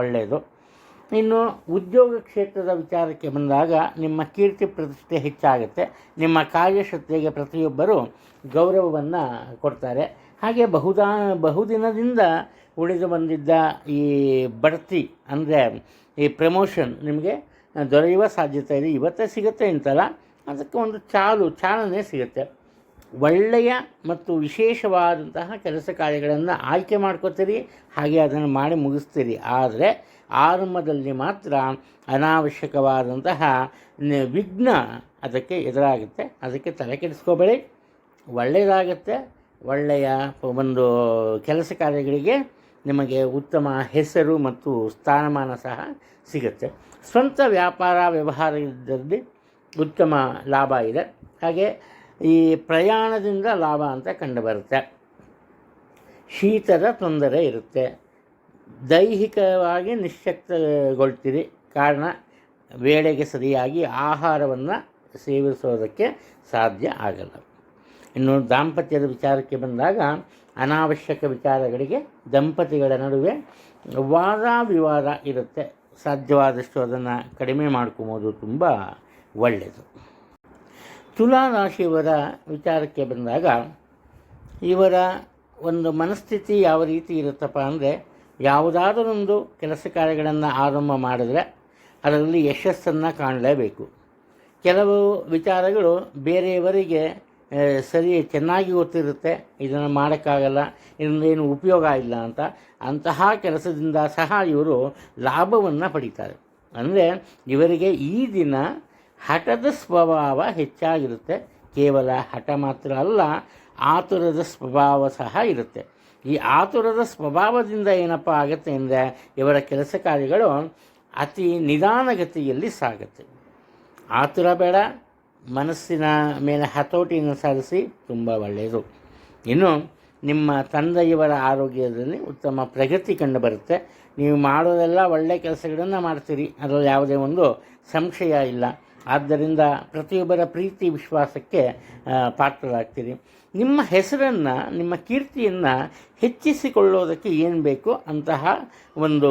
ಒಳ್ಳೆಯದು. ಇನ್ನು ಉದ್ಯೋಗ ಕ್ಷೇತ್ರದ ವಿಚಾರಕ್ಕೆ ಬಂದಾಗ ನಿಮ್ಮ ಕೀರ್ತಿ ಪ್ರತಿಷ್ಠೆ ಹೆಚ್ಚಾಗುತ್ತೆ. ನಿಮ್ಮ ಕಾರ್ಯಶ್ರದ್ಧೆಗೆ ಪ್ರತಿಯೊಬ್ಬರು ಗೌರವವನ್ನು ಕೊಡ್ತಾರೆ. ಹಾಗೆ ಬಹುದಿನದಿಂದ ಉಳಿದು ಬಂದಿದ್ದ ಈ ಬಡ್ತಿ ಅಂದರೆ ಈ ಪ್ರಮೋಷನ್ ನಿಮಗೆ ದೊರೆಯುವ ಸಾಧ್ಯತೆ ಇದೆ. ಇವತ್ತೇ ಸಿಗುತ್ತೆ ಅಂತಲ್ಲ, ಅದಕ್ಕೆ ಒಂದು ಚಾಲನೆ ಸಿಗುತ್ತೆ. ಒಳ್ಳೆಯ ಮತ್ತು ವಿಶೇಷವಾದಂತಹ ಕೆಲಸ ಕಾರ್ಯಗಳನ್ನು ಆಯ್ಕೆ ಮಾಡ್ಕೋತೀರಿ, ಹಾಗೆ ಅದನ್ನು ಮಾಡಿ ಮುಗಿಸ್ತೀರಿ. ಆದರೆ ಆರಂಭದಲ್ಲಿ ಮಾತ್ರ ಅನಾವಶ್ಯಕವಾದಂತಹ ವಿಘ್ನ ಅದಕ್ಕೆ ಎದುರಾಗುತ್ತೆ. ಅದಕ್ಕೆ ತಲೆ ಕೆಡಿಸ್ಕೋಬೇಡಿ, ಒಳ್ಳೆಯದಾಗುತ್ತೆ. ಒಳ್ಳೆಯ ಒಂದು ಕೆಲಸ ಕಾರ್ಯಗಳಿಗೆ ನಿಮಗೆ ಉತ್ತಮ ಹೆಸರು ಮತ್ತು ಸ್ಥಾನಮಾನ ಸಹ ಸಿಗುತ್ತೆ. ಸ್ವಂತ ವ್ಯಾಪಾರ ವ್ಯವಹಾರದಲ್ಲಿ ಉತ್ತಮ ಲಾಭ ಇದೆ. ಹಾಗೆ ಈ ಪ್ರಯಾಣದಿಂದ ಲಾಭ ಅಂತ ಕಂಡುಬರುತ್ತೆ. ಶೀತದ ತೊಂದರೆ ಇರುತ್ತೆ. ದೈಹಿಕವಾಗಿ ನಿಶ್ಶಕ್ತಗೊಳ್ತೀರಿ, ಕಾರಣ ವೇಳೆಗೆ ಸರಿಯಾಗಿ ಆಹಾರವನ್ನು ಸೇವಿಸೋದಕ್ಕೆ ಸಾಧ್ಯ ಆಗಲ್ಲ. ಇನ್ನು ದಾಂಪತ್ಯದ ವಿಚಾರಕ್ಕೆ ಬಂದಾಗ ಅನಾವಶ್ಯಕ ವಿಚಾರಗಳಿಗೆ ದಂಪತಿಗಳ ನಡುವೆ ವಾದ ವಿವಾದ ಇರುತ್ತೆ. ಸಾಧ್ಯವಾದಷ್ಟು ಅದನ್ನು ಕಡಿಮೆ ಮಾಡ್ಕೊಬೋದು, ತುಂಬ ಒಳ್ಳೆಯದು. ತುಲಾ ರಾಶಿಯವರ ವಿಚಾರಕ್ಕೆ ಬಂದಾಗ ಇವರ ಒಂದು ಮನಸ್ಥಿತಿ ಯಾವ ರೀತಿ ಇರುತ್ತಪ್ಪ ಅಂದರೆ, ಯಾವುದಾದರೊಂದು ಕೆಲಸ ಕಾರ್ಯಗಳನ್ನು ಆರಂಭ ಮಾಡಿದ್ರೆ ಅದರಲ್ಲಿ ಯಶಸ್ಸನ್ನು ಕಾಣಲೇಬೇಕು. ಕೆಲವು ವಿಚಾರಗಳು ಬೇರೆಯವರಿಗೆ ಸರಿ ಚೆನ್ನಾಗಿ ಗೊತ್ತಿರುತ್ತೆ, ಇದನ್ನು ಮಾಡೋಕ್ಕಾಗಲ್ಲ, ಇದರಿಂದೇನು ಉಪಯೋಗ ಇಲ್ಲ ಅಂತಹ ಕೆಲಸದಿಂದ ಸಹ ಇವರು ಲಾಭವನ್ನು ಪಡಿತಾರೆ. ಅಂದರೆ ಇವರಿಗೆ ಈ ದಿನ ಹಠದ ಸ್ವಭಾವ ಹೆಚ್ಚಾಗಿರುತ್ತೆ. ಕೇವಲ ಹಠ ಮಾತ್ರ ಅಲ್ಲ, ಆತುರದ ಸ್ವಭಾವ ಸಹ ಇರುತ್ತೆ. ಈ ಆತುರದ ಸ್ವಭಾವದಿಂದ ಏನಪ್ಪ ಆಗುತ್ತೆ ಅಂದರೆ, ಇವರ ಕೆಲಸ ಕಾರ್ಯಗಳು ಅತಿ ನಿಧಾನಗತಿಯಲ್ಲಿ ಸಾಗುತ್ತೆ. ಆತುರ ಬೇಡ, ಮನಸ್ಸಿನ ಮೇಲೆ ಹತೋಟಿಯನ್ನು ಸಾಧಿಸಿ, ತುಂಬ ಒಳ್ಳೆಯದು. ಇನ್ನು ನಿಮ್ಮ ತಂದೆಯವರ ಆರೋಗ್ಯದಲ್ಲಿ ಉತ್ತಮ ಪ್ರಗತಿ ಕಂಡುಬರುತ್ತೆ. ನೀವು ಮಾಡೋದೆಲ್ಲ ಒಳ್ಳೆಯ ಕೆಲಸಗಳನ್ನು ಮಾಡ್ತೀರಿ, ಅದರಲ್ಲಿ ಯಾವುದೇ ಒಂದು ಸಂಶಯ ಇಲ್ಲ. ಆದ್ದರಿಂದ ಪ್ರತಿಯೊಬ್ಬರ ಪ್ರೀತಿ ವಿಶ್ವಾಸಕ್ಕೆ ಪಾತ್ರರಾಗ್ತೀರಿ. ನಿಮ್ಮ ಹೆಸರನ್ನು, ನಿಮ್ಮ ಕೀರ್ತಿಯನ್ನು ಹೆಚ್ಚಿಸಿಕೊಳ್ಳೋದಕ್ಕೆ ಏನು ಬೇಕೋ ಅಂತಹ ಒಂದು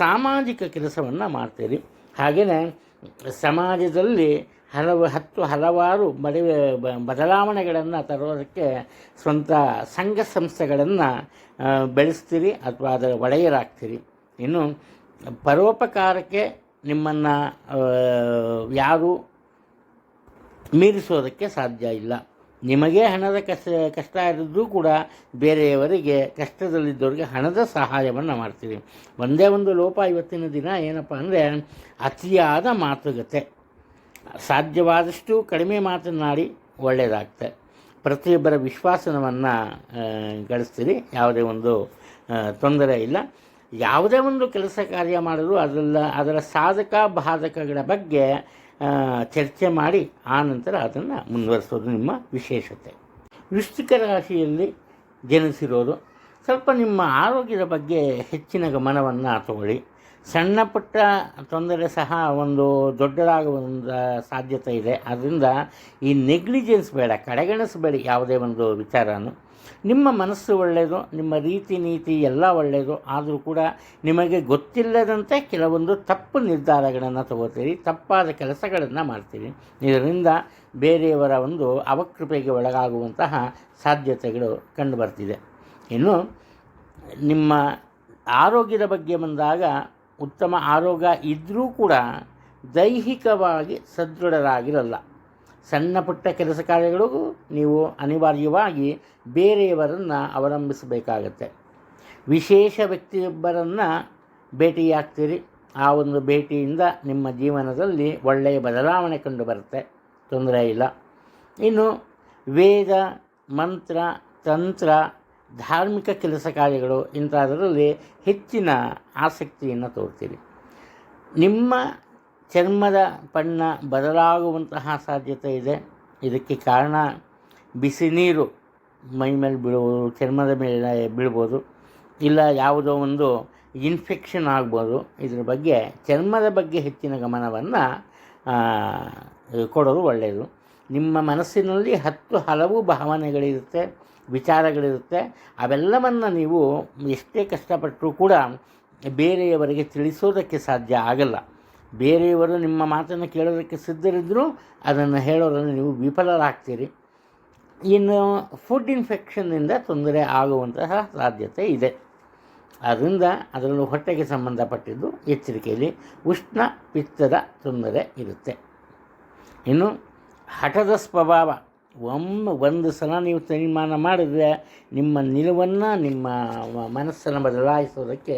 ಸಾಮಾಜಿಕ ಕೆಲಸವನ್ನು ಮಾಡ್ತೀರಿ. ಹಾಗೆಯೇ ಸಮಾಜದಲ್ಲಿ ಹಲವಾರು ಬದಲಾವಣೆಗಳನ್ನು ತರೋದಕ್ಕೆ ಸ್ವಂತ ಸಂಘ ಸಂಸ್ಥೆಗಳನ್ನು ಬೆಳೆಸ್ತೀರಿ ಅಥವಾ ಅದರ ಒಡೆಯರಾಗ್ತೀರಿ. ಇನ್ನು ಪರೋಪಕಾರಕ್ಕೆ ನಿಮ್ಮನ್ನು ಯಾರೂ ಮೀರಿಸೋದಕ್ಕೆ ಸಾಧ್ಯ ಇಲ್ಲ. ನಿಮಗೆ ಹಣದ ಕಷ್ಟ ಇರಿದ್ರೂ ಕೂಡ ಬೇರೆಯವರಿಗೆ, ಕಷ್ಟದಲ್ಲಿದ್ದವರಿಗೆ ಹಣದ ಸಹಾಯವನ್ನು ಮಾಡ್ತೀರಿ. ಒಂದೇ ಒಂದು ಲೋಪ ಇವತ್ತಿನ ದಿನ ಏನಪ್ಪ ಅಂದರೆ, ಅತಿಯಾದ ಮಾತುಕತೆ. ಸಾಧ್ಯವಾದಷ್ಟು ಕಡಿಮೆ ಮಾತನಾಡಿ ಒಳ್ಳೆಯದಾಗ್ತದೆ. ಪ್ರತಿಯೊಬ್ಬರ ವಿಶ್ವಾಸವನ್ನು ಗಳಿಸ್ತೀರಿ, ಯಾವುದೇ ಒಂದು ತೊಂದರೆ ಇಲ್ಲ. ಯಾವುದೇ ಒಂದು ಕೆಲಸ ಕಾರ್ಯ ಮಾಡಲು ಅದರ ಸಾಧಕ ಬಾಧಕಗಳ ಬಗ್ಗೆ ಚರ್ಚೆ ಮಾಡಿ ಆನಂತರ ಅದನ್ನು ಮುಂದುವರಿಸೋದು ನಿಮ್ಮ ವಿಶೇಷತೆ. ವೃಶ್ಚಿಕ ರಾಶಿಯಲ್ಲಿ ಜನಿಸಿರೋದು, ಸ್ವಲ್ಪ ನಿಮ್ಮ ಆರೋಗ್ಯದ ಬಗ್ಗೆ ಹೆಚ್ಚಿನ ಗಮನವನ್ನು ತಗೊಳ್ಳಿ. ಸಣ್ಣ ಪುಟ್ಟ ತೊಂದರೆ ಸಹ ಒಂದು ದೊಡ್ಡದಾಗುವ ಸಾಧ್ಯತೆ ಇದೆ. ಆದ್ದರಿಂದ ಈ ನೆಗ್ಲಿಜೆನ್ಸ್ ಬೇಡ, ಕಡೆಗಣಿಸಬೇಡಿ ಯಾವುದೇ ಒಂದು ವಿಚಾರನೂ. ನಿಮ್ಮ ಮನಸ್ಸು ಒಳ್ಳೆಯದು, ನಿಮ್ಮ ರೀತಿ ನೀತಿ ಎಲ್ಲ ಒಳ್ಳೆಯದು. ಆದರೂ ಕೂಡ ನಿಮಗೆ ಗೊತ್ತಿಲ್ಲದಂತೆ ಕೆಲವೊಂದು ತಪ್ಪು ನಿರ್ಧಾರಗಳನ್ನು ತಗೋತೀರಿ, ತಪ್ಪಾದ ಕೆಲಸಗಳನ್ನು ಮಾಡ್ತೀರಿ. ಇದರಿಂದ ಬೇರೆಯವರ ಒಂದು ಅವಕೃಪೆಗೆ ಒಳಗಾಗುವಂತಹ ಸಾಧ್ಯತೆಗಳು ಕಂಡುಬರ್ತಿದೆ. ಇನ್ನು ನಿಮ್ಮ ಆರೋಗ್ಯದ ಬಗ್ಗೆ ಬಂದಾಗ, ಉತ್ತಮ ಆರೋಗ್ಯ ಇದ್ದರೂ ಕೂಡ ದೈಹಿಕವಾಗಿ ಸದೃಢರಾಗಿರಲ್ಲ. ಸಣ್ಣ ಪುಟ್ಟ ಕೆಲಸ ಕಾರ್ಯಗಳಿಗೂ ನೀವು ಅನಿವಾರ್ಯವಾಗಿ ಬೇರೆಯವರನ್ನು ಅವಲಂಬಿಸಬೇಕಾಗತ್ತೆ. ವಿಶೇಷ ವ್ಯಕ್ತಿಯೊಬ್ಬರನ್ನು ಭೇಟಿಯಾಗ್ತೀರಿ. ಆ ಒಂದು ಭೇಟಿಯಿಂದ ನಿಮ್ಮ ಜೀವನದಲ್ಲಿ ಒಳ್ಳೆಯ ಬದಲಾವಣೆ ಕಂಡುಬರುತ್ತೆ, ತೊಂದರೆ ಇಲ್ಲ. ಇನ್ನು ವೇದ, ಮಂತ್ರ, ತಂತ್ರ, ಧಾರ್ಮಿಕ ಕೆಲಸ ಕಾರ್ಯಗಳು ಇಂಥದರಲ್ಲಿ ಹೆಚ್ಚಿನ ಆಸಕ್ತಿಯನ್ನು ತೋರ್ತೀರಿ. ನಿಮ್ಮ ಚರ್ಮದ ಬಣ್ಣ ಬದಲಾಗುವಂತಹ ಸಾಧ್ಯತೆ ಇದೆ. ಇದಕ್ಕೆ ಕಾರಣ ಬಿಸಿ ನೀರು ಮೈ ಮೇಲೆ ಬೀಳ್ಬೋದು, ಚರ್ಮದ ಮೇಲೆ ಬೀಳ್ಬೋದು, ಇಲ್ಲ ಯಾವುದೋ ಒಂದು ಇನ್ಫೆಕ್ಷನ್ ಆಗ್ಬೋದು. ಇದ್ರ ಬಗ್ಗೆ, ಚರ್ಮದ ಬಗ್ಗೆ ಹೆಚ್ಚಿನ ಗಮನವನ್ನು ಕೊಡೋದು ಒಳ್ಳೆಯದು. ನಿಮ್ಮ ಮನಸ್ಸಿನಲ್ಲಿ ಹಲವು ಭಾವನೆಗಳಿರುತ್ತೆ, ವಿಚಾರಗಳಿರುತ್ತೆ. ಅವೆಲ್ಲವನ್ನು ನೀವು ಎಷ್ಟೇ ಕಷ್ಟಪಟ್ಟರೂ ಕೂಡ ಬೇರೆಯವರಿಗೆ ತಿಳಿಸೋದಕ್ಕೆ ಸಾಧ್ಯ ಆಗಲ್ಲ. ಬೇರೆಯವರು ನಿಮ್ಮ ಮಾತನ್ನು ಕೇಳೋದಕ್ಕೆ ಸಿದ್ಧರಿದ್ದರೂ ಅದನ್ನು ಹೇಳೋದನ್ನು ನೀವು ವಿಫಲರಾಗ್ತೀರಿ. ಇನ್ನು ಫುಡ್ ಇನ್ಫೆಕ್ಷನ್ನಿಂದ ತೊಂದರೆ ಆಗುವಂತಹ ಸಾಧ್ಯತೆ ಇದೆ. ಆದ್ದರಿಂದ ಅದರಲ್ಲೂ ಹೊಟ್ಟೆಗೆ ಸಂಬಂಧಪಟ್ಟಿದ್ದು ಎಚ್ಚರಿಕೆಯಲ್ಲಿ. ಉಷ್ಣ ಪಿತ್ತದ ತೊಂದರೆ ಇರುತ್ತೆ. ಇನ್ನು ಹಠದ ಸ್ವಭಾವ, ಒಂದು ಸಲ ನೀವು ತೀರ್ಮಾನ ಮಾಡಿದರೆ ನಿಮ್ಮ ನಿಲುವನ್ನು, ನಿಮ್ಮ ಮನಸ್ಸನ್ನು ಬದಲಾಯಿಸೋದಕ್ಕೆ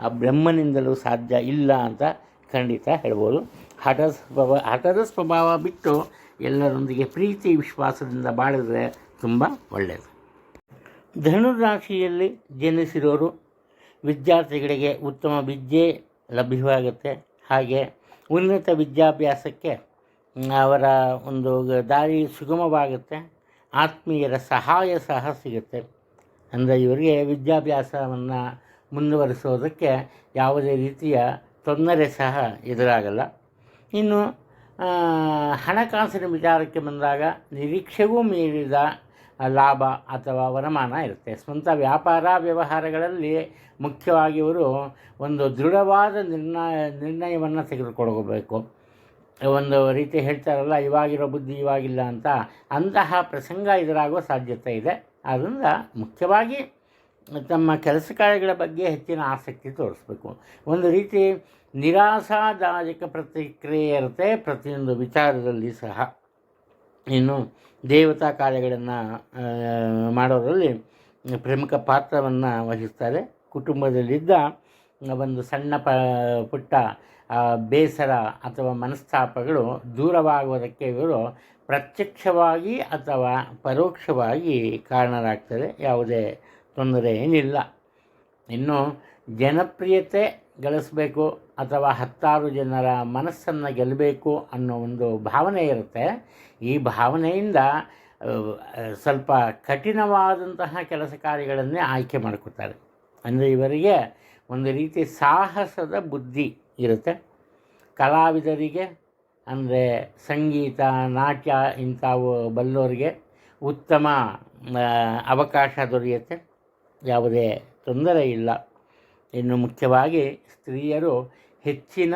ಆ ಬ್ರಹ್ಮನಿಂದಲೂ ಸಾಧ್ಯ ಇಲ್ಲ ಅಂತ ಖಂಡಿತ ಹೇಳ್ಬೋದು. ಹಠದ ಸ್ವಭಾವ ಬಿಟ್ಟು ಎಲ್ಲರೊಂದಿಗೆ ಪ್ರೀತಿ ವಿಶ್ವಾಸದಿಂದ ಬಾಳಿದರೆ ತುಂಬ ಒಳ್ಳೆಯದು. ಧನುರಾಶಿಯಲ್ಲಿ ಜನಿಸಿರೋರು ವಿದ್ಯಾರ್ಥಿಗಳಿಗೆ ಉತ್ತಮ ವಿದ್ಯೆ ಲಭ್ಯವಾಗುತ್ತೆ. ಹಾಗೆ ಉನ್ನತ ವಿದ್ಯಾಭ್ಯಾಸಕ್ಕೆ ಅವರ ಒಂದು ದಾರಿ ಸುಗಮವಾಗುತ್ತೆ. ಆತ್ಮೀಯರ ಸಹಾಯ ಸಹ ಸಿಗುತ್ತೆ. ಅಂದರೆ ಇವರಿಗೆ ವಿದ್ಯಾಭ್ಯಾಸವನ್ನು ಮುಂದುವರಿಸೋದಕ್ಕೆ ಯಾವುದೇ ರೀತಿಯ ತೊಂದರೆ ಸಹ ಎದುರಾಗಲ್ಲ. ಇನ್ನು ಹಣಕಾಸಿನ ವಿಚಾರಕ್ಕೆ ಬಂದಾಗ ನಿರೀಕ್ಷೆಗೂ ಮೀರಿದ ಲಾಭ ಅಥವಾ ವರಮಾನ ಇರುತ್ತೆ. ಸ್ವಂತ ವ್ಯಾಪಾರ ವ್ಯವಹಾರಗಳಲ್ಲಿ ಮುಖ್ಯವಾಗಿ ಇವರು ಒಂದು ದೃಢವಾದ ನಿರ್ಣಯವನ್ನು ತೆಗೆದುಕೊಳ್ಳಬೇಕು. ಒಂದು ರೀತಿ ಹೇಳ್ತಾರಲ್ಲ, ಇವಾಗಿರೋ ಬುದ್ಧಿ ಇವಾಗಿಲ್ಲ ಅಂತ, ಅಂತಹ ಪ್ರಸಂಗ ಎದುರಾಗುವ ಸಾಧ್ಯತೆ ಇದೆ. ಆದ್ದರಿಂದ ಮುಖ್ಯವಾಗಿ ತಮ್ಮ ಕೆಲಸ ಕಾರ್ಯಗಳ ಬಗ್ಗೆ ಹೆಚ್ಚಿನ ಆಸಕ್ತಿ ತೋರಿಸ್ಬೇಕು. ಒಂದು ರೀತಿ ನಿರಾಶಾದಾಯಕ ಪ್ರತಿಕ್ರಿಯೆ ಇರುತ್ತೆ ಪ್ರತಿಯೊಂದು ವಿಚಾರದಲ್ಲಿ ಸಹ. ಇನ್ನು ದೇವತಾ ಕಾರ್ಯಗಳನ್ನು ಮಾಡೋದರಲ್ಲಿ ಪ್ರಮುಖ ಪಾತ್ರವನ್ನು ವಹಿಸ್ತಾರೆ. ಕುಟುಂಬದಲ್ಲಿದ್ದ ಒಂದು ಸಣ್ಣ ಪುಟ್ಟ ಬೇಸರ ಅಥವಾ ಮನಸ್ತಾಪಗಳು ದೂರವಾಗುವುದಕ್ಕೆ ಇವರು ಪ್ರತ್ಯಕ್ಷವಾಗಿ ಅಥವಾ ಪರೋಕ್ಷವಾಗಿ ಕಾರಣರಾಗ್ತದೆ. ಯಾವುದೇ ತೊಂದರೆ ಏನಿಲ್ಲ. ಇನ್ನು ಜನಪ್ರಿಯತೆ ಗಳಿಸಬೇಕು ಅಥವಾ 10 ಜನರ ಮನಸ್ಸನ್ನು ಗೆಲ್ಲಬೇಕು ಅನ್ನೋ ಒಂದು ಭಾವನೆ ಇರುತ್ತೆ. ಈ ಭಾವನೆಯಿಂದ ಸ್ವಲ್ಪ ಕಠಿಣವಾದಂತಹ ಕೆಲಸ ಕಾರ್ಯಗಳನ್ನೇ ಆಯ್ಕೆ ಮಾಡ್ಕೊತಾರೆ. ಅಂದರೆ ಇವರಿಗೆ ಒಂದು ರೀತಿ ಸಾಹಸದ ಬುದ್ಧಿ ಇರುತ್ತೆ. ಕಲಾವಿದರಿಗೆ ಅಂದರೆ ಸಂಗೀತ, ನಾಟ್ಯ ಇಂಥವು ಬಲ್ಲೋರಿಗೆ ಉತ್ತಮ ಅವಕಾಶ ದೊರೆಯುತ್ತೆ. ಯಾವುದೇ ತೊಂದರೆ ಇಲ್ಲ. ಇನ್ನು ಮುಖ್ಯವಾಗಿ ಸ್ತ್ರೀಯರು ಹೆಚ್ಚಿನ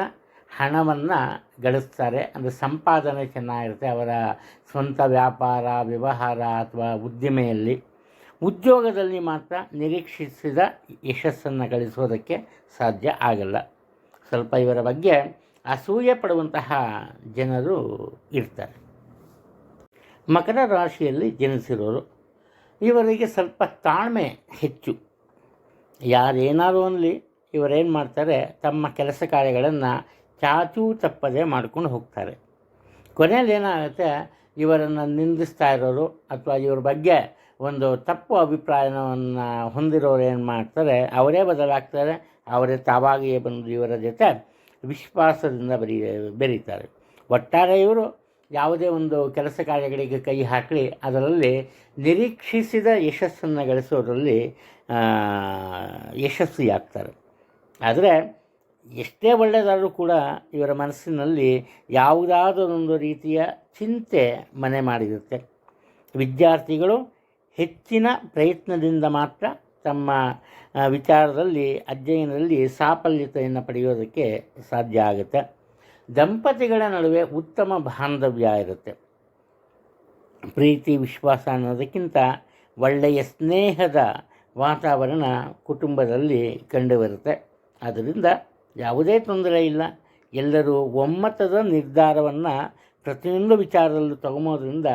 ಹಣವನ್ನು ಗಳಿಸ್ತಾರೆ. ಅಂದರೆ ಸಂಪಾದನೆ ಚೆನ್ನಾಗಿರುತ್ತೆ ಅವರ ಸ್ವಂತ ವ್ಯಾಪಾರ, ವ್ಯವಹಾರ ಅಥವಾ ಉದ್ದಿಮೆಯಲ್ಲಿ. ಉದ್ಯೋಗದಲ್ಲಿ ಮಾತ್ರ ನಿರೀಕ್ಷಿಸಿದ ಯಶಸ್ಸನ್ನು ಗಳಿಸೋದಕ್ಕೆ ಸಾಧ್ಯ ಆಗಲ್ಲ. ಸ್ವಲ್ಪ ಇವರ ಬಗ್ಗೆ ಅಸೂಯೆ ಪಡುವಂತಹ ಜನರು ಇರ್ತಾರೆ. ಮಕರ ರಾಶಿಯಲ್ಲಿ ಜನಿಸಿರೋರು ಇವರಿಗೆ ಸ್ವಲ್ಪ ತಾಳ್ಮೆ ಹೆಚ್ಚು. ಯಾರೇನಾದರೂ ಅನ್ನಲಿ ಇವರೇನು ಮಾಡ್ತಾರೆ, ತಮ್ಮ ಕೆಲಸ ಕಾರ್ಯಗಳನ್ನು ಚಾಚೂ ತಪ್ಪದೆ ಮಾಡ್ಕೊಂಡು ಹೋಗ್ತಾರೆ. ಕೊನೆಯಲ್ಲಿ ಏನಾಗುತ್ತೆ, ಇವರನ್ನು ನಿಂದಿಸ್ತಾ ಇರೋರು ಅಥವಾ ಇವ್ರ ಬಗ್ಗೆ ಒಂದು ತಪ್ಪು ಅಭಿಪ್ರಾಯವನ್ನು ಹೊಂದಿರೋರು ಏನು ಮಾಡ್ತಾರೆ, ಅವರೇ ಬದಲಾಗ್ತಾರೆ. ಅವರೇ ತಾವಾಗಿಯೇ ಬಂದು ಇವರ ಜೊತೆ ವಿಶ್ವಾಸದಿಂದ ಬೆರೀತಾರೆ. ಒಟ್ಟಾರೆ ಇವರು ಯಾವುದೇ ಒಂದು ಕೆಲಸ ಕಾರ್ಯಗಳಿಗೆ ಕೈ ಹಾಕಲಿ ಅದರಲ್ಲಿ ನಿರೀಕ್ಷಿಸಿದ ಯಶಸ್ಸನ್ನು ಗಳಿಸೋದ್ರಲ್ಲಿ ಯಶಸ್ವಿಯಾಗ್ತಾರೆ. ಆದರೆ ಎಷ್ಟೇ ಒಳ್ಳೆಯದಾದರೂ ಕೂಡ ಇವರ ಮನಸ್ಸಿನಲ್ಲಿ ಯಾವುದಾದರೊಂದು ರೀತಿಯ ಚಿಂತೆ ಮನೆ ಮಾಡಿರುತ್ತೆ. ವಿದ್ಯಾರ್ಥಿಗಳು ಹೆಚ್ಚಿನ ಪ್ರಯತ್ನದಿಂದ ಮಾತ್ರ ತಮ್ಮ ವಿಚಾರದಲ್ಲಿ ಅಧ್ಯಯನದಲ್ಲಿ ಸಾಫಲ್ಯತೆಯನ್ನು ಪಡೆಯೋದಕ್ಕೆ ಸಾಧ್ಯ ಆಗುತ್ತೆ. ದಂಪತಿಗಳ ನಡುವೆ ಉತ್ತಮ ಬಾಂಧವ್ಯ ಇರುತ್ತೆ. ಪ್ರೀತಿ ವಿಶ್ವಾಸ ಅನ್ನೋದಕ್ಕಿಂತ ಒಳ್ಳೆಯ ಸ್ನೇಹದ ವಾತಾವರಣ ಕುಟುಂಬದಲ್ಲಿ ಕಂಡುಬರುತ್ತೆ. ಆದ್ದರಿಂದ ಯಾವುದೇ ತೊಂದರೆ ಇಲ್ಲ. ಎಲ್ಲರೂ ಒಮ್ಮತದ ನಿರ್ಧಾರವನ್ನು ಪ್ರತಿಯೊಂದು ವಿಚಾರದಲ್ಲೂ ತಗೊಂಬೋದ್ರಿಂದ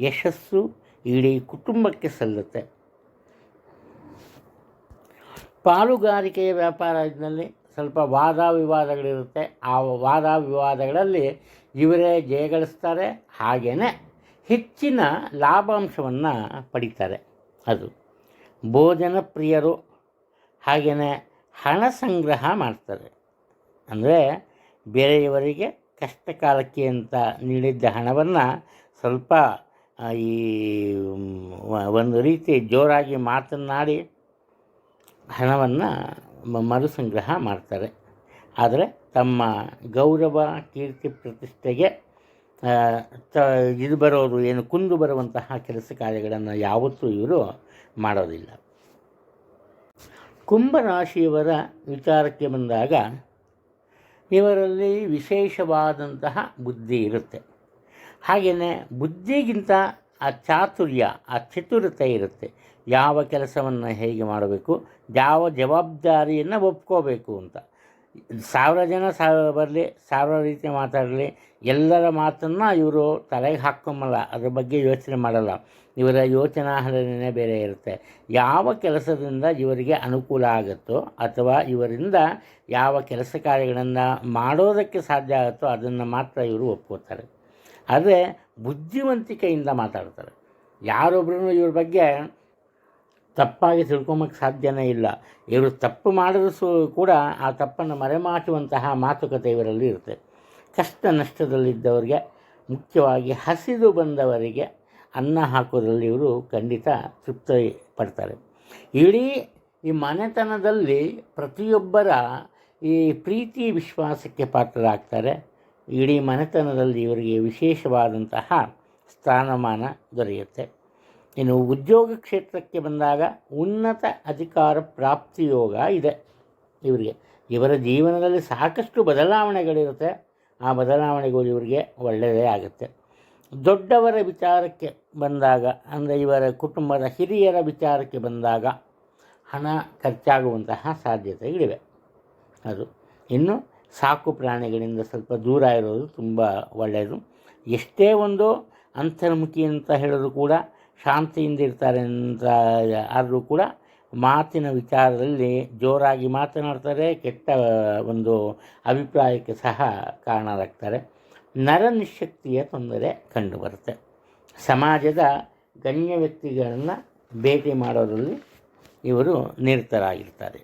ಯಶಸ್ಸು ಇಡೀ ಕುಟುಂಬಕ್ಕೆ ಸಲ್ಲುತ್ತೆ. ಪಾಲುಗಾರಿಕೆಯ ವ್ಯಾಪಾರದಲ್ಲಿ ಸ್ವಲ್ಪ ವಾದ ವಿವಾದಗಳಿರುತ್ತೆ. ಆ ವಾದ ವಿವಾದಗಳಲ್ಲಿ ಇವರೇ ಜಯಗಳಿಸ್ತಾರೆ. ಹಾಗೆಯೇ ಹೆಚ್ಚಿನ ಲಾಭಾಂಶವನ್ನು ಪಡಿತಾರೆ. ಅದು ಭೋಜನ ಪ್ರಿಯರು. ಹಾಗೆಯೇ ಹಣ ಸಂಗ್ರಹ ಮಾಡ್ತಾರೆ. ಅಂದರೆ ಬೇರೆಯವರಿಗೆ ಕಷ್ಟ ಕಾಲಕ್ಕೆ ಅಂತ ನೀಡಿದ್ದ ಹಣವನ್ನು ಸ್ವಲ್ಪ ಈ ಒಂದು ರೀತಿ ಜೋರಾಗಿ ಮಾತನಾಡಿ ಹಣವನ್ನು ಮರು ಸಂಗ್ರಹ ಮಾಡ್ತಾರೆ. ಆದರೆ ತಮ್ಮ ಗೌರವ, ಕೀರ್ತಿ, ಪ್ರತಿಷ್ಠೆಗೆ ಇದು ಬರೋದು ಏನು ಕುಂದು ಬರುವಂತಹ ಕೆಲಸ ಕಾರ್ಯಗಳನ್ನು ಯಾವತ್ತೂ ಇವರು ಮಾಡೋದಿಲ್ಲ. ಕುಂಭರಾಶಿಯವರ ವಿಚಾರಕ್ಕೆ ಬಂದಾಗ ಇವರಲ್ಲಿ ವಿಶೇಷವಾದಂತಹ ಬುದ್ಧಿ ಇರುತ್ತೆ. ಹಾಗೆಯೇ ಬುದ್ಧಿಗಿಂತ ಆ ಚಾತುರ್ಯ, ಆ ಚತುರತೆ ಇರುತ್ತೆ. ಯಾವ ಕೆಲಸವನ್ನು ಹೇಗೆ ಮಾಡಬೇಕು, ಯಾವ ಜವಾಬ್ದಾರಿಯನ್ನು ಒಪ್ಕೋಬೇಕು ಅಂತ. 1000 ಜನ ಬರಲಿ, 1000 ರೀತಿ ಮಾತಾಡಲಿ, ಎಲ್ಲರ ಮಾತನ್ನು ಇವರು ತಲೆಗೆ ಹಾಕ್ಕೊಂಬಲ್ಲ. ಅದ್ರ ಬಗ್ಗೆ ಯೋಚನೆ ಮಾಡಲ್ಲ. ಇವರ ಯೋಚನಾ ಹರಣೆ ಬೇರೆ ಇರುತ್ತೆ. ಯಾವ ಕೆಲಸದಿಂದ ಇವರಿಗೆ ಅನುಕೂಲ ಆಗುತ್ತೋ ಅಥವಾ ಇವರಿಂದ ಯಾವ ಕೆಲಸ ಕಾರ್ಯಗಳನ್ನು ಮಾಡೋದಕ್ಕೆ ಸಾಧ್ಯ ಆಗುತ್ತೋ ಅದನ್ನು ಮಾತ್ರ ಇವರು ಒಪ್ಕೋತಾರೆ. ಆದರೆ ಬುದ್ಧಿವಂತಿಕೆಯಿಂದ ಮಾತಾಡ್ತಾರೆ. ಯಾರೊಬ್ಬರೂ ಇವ್ರ ಬಗ್ಗೆ ತಪ್ಪಾಗಿ ತಿಳ್ಕೊಂಬಕ್ಕೆ ಸಾಧ್ಯನೇ ಇಲ್ಲ. ಇವರು ತಪ್ಪು ಮಾಡಿದ್ರು ಕೂಡ ಆ ತಪ್ಪನ್ನು ಮರೆಮಾಚುವಂತಹ ಮಾತುಕತೆ ಇವರಲ್ಲಿ ಇರುತ್ತೆ. ಕಷ್ಟ ನಷ್ಟದಲ್ಲಿದ್ದವರಿಗೆ, ಮುಖ್ಯವಾಗಿ ಹಸಿದು ಬಂದವರಿಗೆ ಅನ್ನ ಹಾಕೋದ್ರಲ್ಲಿ ಇವರು ಖಂಡಿತ ತೃಪ್ತಿ ಪಡ್ತಾರೆ. ಇಡೀ ಈ ಮನೆತನದಲ್ಲಿ ಪ್ರತಿಯೊಬ್ಬರ ಈ ಪ್ರೀತಿ ವಿಶ್ವಾಸಕ್ಕೆ ಪಾತ್ರರಾಗ್ತಾರೆ. ಇಡೀ ಮನೆತನದಲ್ಲಿ ಇವರಿಗೆ ವಿಶೇಷವಾದಂತಹ ಸ್ಥಾನಮಾನ ದೊರೆಯುತ್ತೆ. ಇನ್ನು ಉದ್ಯೋಗ ಕ್ಷೇತ್ರಕ್ಕೆ ಬಂದಾಗ ಉನ್ನತ ಅಧಿಕಾರ ಪ್ರಾಪ್ತಿಯೋಗ ಇದೆ ಇವರಿಗೆ. ಇವರ ಜೀವನದಲ್ಲಿ ಸಾಕಷ್ಟು ಬದಲಾವಣೆಗಳಿರುತ್ತೆ. ಆ ಬದಲಾವಣೆಗಳು ಇವರಿಗೆ ಒಳ್ಳೆಯದೇ ಆಗುತ್ತೆ. ದೊಡ್ಡವರ ವಿಚಾರಕ್ಕೆ ಬಂದಾಗ, ಅಂದರೆ ಇವರ ಕುಟುಂಬದ ಹಿರಿಯರ ವಿಚಾರಕ್ಕೆ ಬಂದಾಗ ಹಣ ಖರ್ಚಾಗುವಂತಹ ಸಾಧ್ಯತೆಗಳಿವೆ. ಅದು ಇನ್ನು ಸಾಕು ಪ್ರಾಣಿಗಳಿಂದ ಸ್ವಲ್ಪ ದೂರ ಇರೋದು ತುಂಬ ಒಳ್ಳೆಯದು. ಎಷ್ಟೇ ಒಂದು ಅಂತರ್ಮುಖಿ ಅಂತ ಹೇಳಿದ್ರು ಕೂಡ, ಶಾಂತಿಯಿಂದ ಇರ್ತಾರೆ ಅಂತ ಆದರೂ ಕೂಡ ಮಾತಿನ ವಿಚಾರದಲ್ಲಿ ಜೋರಾಗಿ ಮಾತನಾಡ್ತಾರೆ, ಕೆಟ್ಟ ಒಂದು ಅಭಿಪ್ರಾಯಕ್ಕೆ ಸಹ ಕಾರಣರಾಗ್ತಾರೆ. ನರನಿಶಕ್ತಿಯ ತೊಂದರೆ ಕಂಡುಬರುತ್ತೆ. ಸಮಾಜದ ಗಣ್ಯ ವ್ಯಕ್ತಿಗಳನ್ನು ಭೇಟಿ ಮಾಡೋದರಲ್ಲಿ ಇವರು ನಿರತರಾಗಿರ್ತಾರೆ.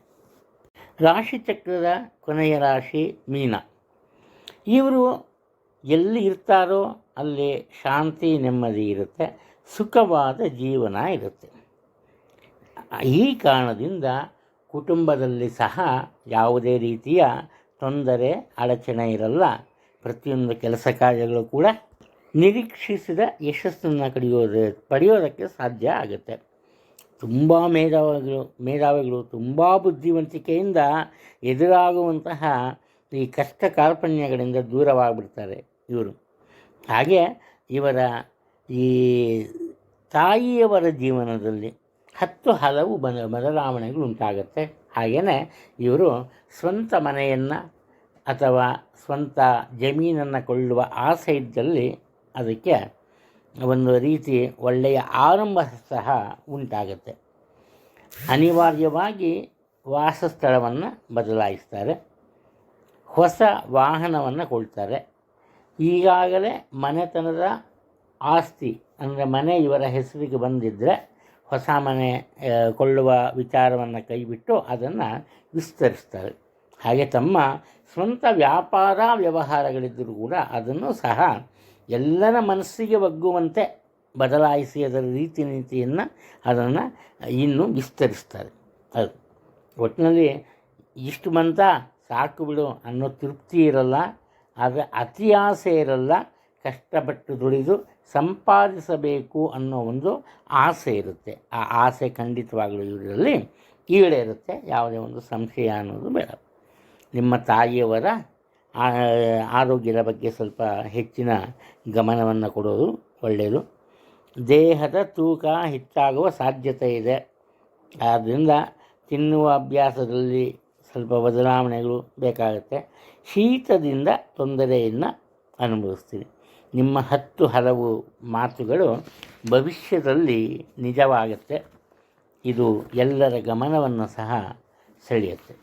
ರಾಶಿಚಕ್ರದ ಕೊನೆಯ ರಾಶಿ ಮೀನ. ಇವರು ಎಲ್ಲಿ ಇರ್ತಾರೋ ಅಲ್ಲಿ ಶಾಂತಿ ನೆಮ್ಮದಿ ಇರುತ್ತೆ, ಸುಖವಾದ ಜೀವನ ಇರುತ್ತೆ. ಈ ಕಾರಣದಿಂದ ಕುಟುಂಬದಲ್ಲಿ ಸಹ ಯಾವುದೇ ರೀತಿಯ ತೊಂದರೆ ಅಡಚಣೆ ಇರಲ್ಲ. ಪ್ರತಿಯೊಂದು ಕೆಲಸ ಕಾರ್ಯಗಳು ಕೂಡ ನಿರೀಕ್ಷಿಸಿದ ಯಶಸ್ಸನ್ನು ಪಡೆಯೋದಕ್ಕೆ ಸಾಧ್ಯ ಆಗುತ್ತೆ. ತುಂಬ ಮೇಧಾವಿಗಳು ತುಂಬ ಬುದ್ಧಿವಂತಿಕೆಯಿಂದ ಎದುರಾಗುವಂತಹ ಈ ಕಷ್ಟ ಕಾರ್ಪಣ್ಯಗಳಿಂದ ದೂರವಾಗಿಬಿಡ್ತಾರೆ ಇವರು. ಹಾಗೆ ಇವರ ಈ ತಾಯಿಯವರ ಜೀವನದಲ್ಲಿ 10 ಹಲವು ಬದಲಾವಣೆಗಳು ಉಂಟಾಗುತ್ತೆ. ಹಾಗೆಯೇ ಇವರು ಸ್ವಂತ ಮನೆಯನ್ನು ಅಥವಾ ಸ್ವಂತ ಜಮೀನನ್ನು ಕೊಳ್ಳುವ ಆಸೆ ಇದ್ದಲ್ಲಿ ಅದಕ್ಕೆ ಒಂದು ರೀತಿ ಒಳ್ಳೆಯ ಆರಂಭ ಸಹ ಉಂಟಾಗುತ್ತೆ. ಅನಿವಾರ್ಯವಾಗಿ ವಾಸಸ್ಥಳವನ್ನು ಬದಲಾಯಿಸ್ತಾರೆ, ಹೊಸ ವಾಹನವನ್ನು ಕೊಳ್ತಾರೆ. ಈಗಾಗಲೇ ಮನೆತನದ ಆಸ್ತಿ ಅಂದರೆ ಮನೆ ಇವರ ಹೆಸರಿಗೆ ಬಂದಿದ್ದರೆ ಹೊಸ ಮನೆ ಕೊಳ್ಳುವ ವಿಚಾರವನ್ನು ಕೈಬಿಟ್ಟು ಅದನ್ನು ವಿಸ್ತರಿಸ್ತಾರೆ. ಹಾಗೆ ತಮ್ಮ ಸ್ವಂತ ವ್ಯಾಪಾರ ವ್ಯವಹಾರಗಳಿದ್ದರೂ ಕೂಡ ಅದನ್ನು ಸಹ ಎಲ್ಲರ ಮನಸ್ಸಿಗೆ ಒಗ್ಗುವಂತೆ ಬದಲಾಯಿಸಿ ಅದರ ರೀತಿ ನೀತಿಯನ್ನು ಅದನ್ನು ಇನ್ನೂ ವಿಸ್ತರಿಸ್ತಾರೆ. ಅದು ಒಟ್ಟಿನಲ್ಲಿ ಇಷ್ಟು ಬಂತ ಸಾಕು ಬಿಡು ಅನ್ನೋ ತೃಪ್ತಿ ಇರಲ್ಲ, ಆದರೆ ಅತಿ ಆಸೆ ಇರಲ್ಲ. ಕಷ್ಟಪಟ್ಟು ದುಡಿದು ಸಂಪಾದಿಸಬೇಕು ಅನ್ನೋ ಒಂದು ಆಸೆ ಇರುತ್ತೆ. ಆ ಆಸೆ ಖಂಡಿತವಾಗಲೂ ಇವರಲ್ಲಿ ಈಡೇರುತ್ತೆ, ಯಾವುದೇ ಒಂದು ಸಂಶಯ ಅನ್ನೋದು ಬೇಡ. ನಿಮ್ಮ ತಾಯಿಯವರ ಆರೋಗ್ಯದ ಬಗ್ಗೆ ಸ್ವಲ್ಪ ಹೆಚ್ಚಿನ ಗಮನವನ್ನು ಕೊಡೋದು ಒಳ್ಳೆಯದು. ದೇಹದ ತೂಕ ಹೆಚ್ಚಾಗುವ ಸಾಧ್ಯತೆ ಇದೆ. ಆದ್ದರಿಂದ ತಿನ್ನುವ ಅಭ್ಯಾಸದಲ್ಲಿ ಸ್ವಲ್ಪ ಬದಲಾವಣೆಗಳು ಬೇಕಾಗುತ್ತೆ. ಶೀತದಿಂದ ತೊಂದರೆಯನ್ನು ಅನುಭವಿಸ್ತೀರಿ. ನಿಮ್ಮ 10 ಹಲವು ಮಾತುಗಳು ಭವಿಷ್ಯದಲ್ಲಿ ನಿಜವಾಗುತ್ತೆ. ಇದು ಎಲ್ಲರ ಗಮನವನ್ನು ಸಹ ಸೆಳೆಯುತ್ತೆ.